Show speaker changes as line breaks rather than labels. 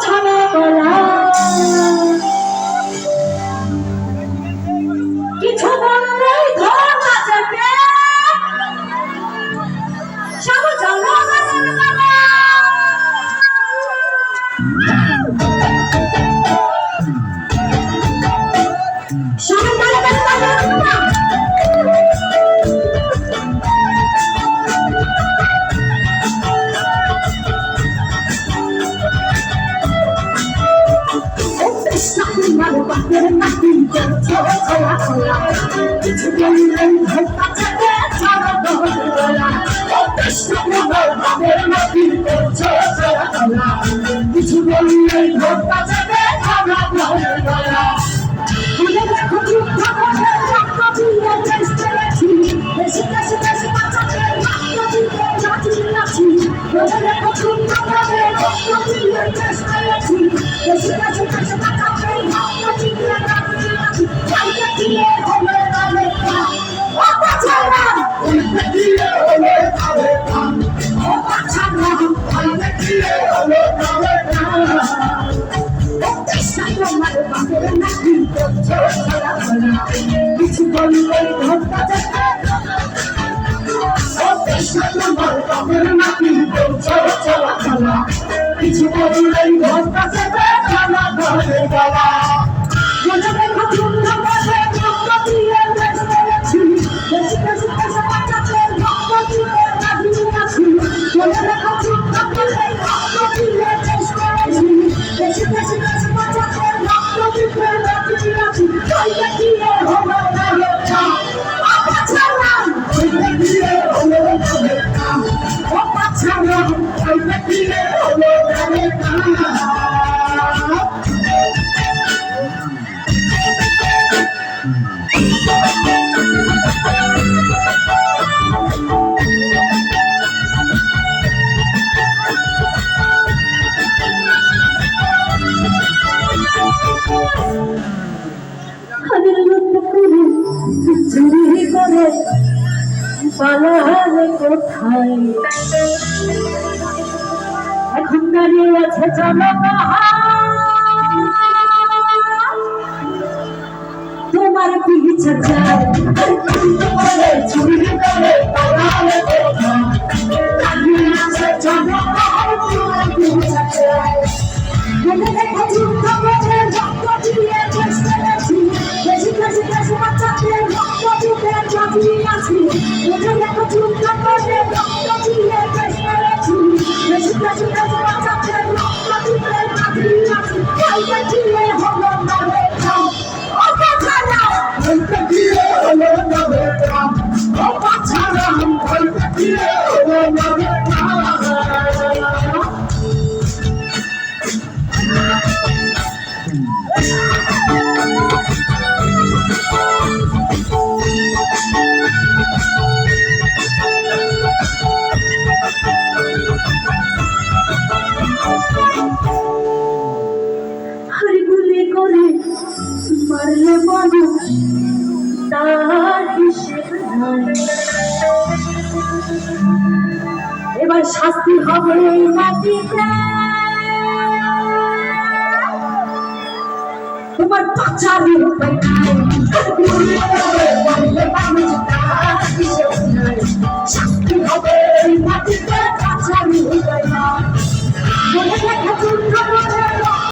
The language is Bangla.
ছাড়া বলা কিছু বললেই ধর বাঁচাতে সব জনগণের বাবা কিছু বললে ধোকা যাবে খানা বলে গলা তুলে দেখো যুদ্ধ করে রক্ত দিয়ে দেশ চলেছি দেশে দেশে দেশে বাঁচাতে রক্ত দিয়ে জাতি আছি তুলে দেখো যুদ্ধ করে রক্ত দিয়ে দেশ চলেছি দেশে দেশে দেশে বাঁচাতে রক্ত দিয়ে জাতি আছি চাইতে দিয়ে হলে তবে ও বাঁচারা চাইতে দিয়ে হলে তবে ও বাঁচারা চাইতে দিয়ে হলে তবে কিছু বললে ধোকা যাবে কিছু বললেই ধোকা যাবে খানা ঘরে গলা মনে দেখো চুন্দ্র বসে রক্ত দিয়ে দেশ চলেছি দেশে দেশে দেশে বাঁচাতে রক্ত দিয়ে রাজি আছি মনে দেখো চুন্দ্র বসে রক্ত দিয়ে দেশ চলেছি দেশে দেশে দেশে বাঁচাতে রক্ত দিয়ে রাজি আছি চাইতে দিয়ে হলো না রক্ষা অপাছাড়াম চাইতে দিয়ে হলো না রক্ষা অপাছাড়াম চাইতে দিয়ে হলো না রক্ষা চুরি করে পালালে কোথায় এখন দাঁড়িয়ে আছে তোমার পিছা চাই চুরি করে পালালে কোথায় দাঁড়িয়ে আছে তোমার পিছা চাই মনে দেখো যুদ্ধ করে রক্ত দিয়ে দেশ চলেছি দেশে দেশে দেশে বাঁচাতে রক্ত দিয়ে জাতি আছি মনে দেখো যুদ্ধ করে রক্ত দিয়ে দেশ চলেছি দেশে দেশে দেশে বাঁচাতে রক্ত দিয়ে জাতি আছি চাইতে দিয়ে হলো না রক্ষা অপাছাড়া চাইতে দিয়ে হলো না রক্ষা অপাছাড়া চাইতে দিয়ে হলো না রক্ষা মারলে মানুষ তার হিসেব নাই এবার শাস্তি হবে মাটিতে তোমার বাঁচার উপায় নাই মারলে মানুষ তার হিসেব নাই শাস্তি হবে মাটিতে বাঁচার উপায় নাই মনে দেখা যুদ্ধ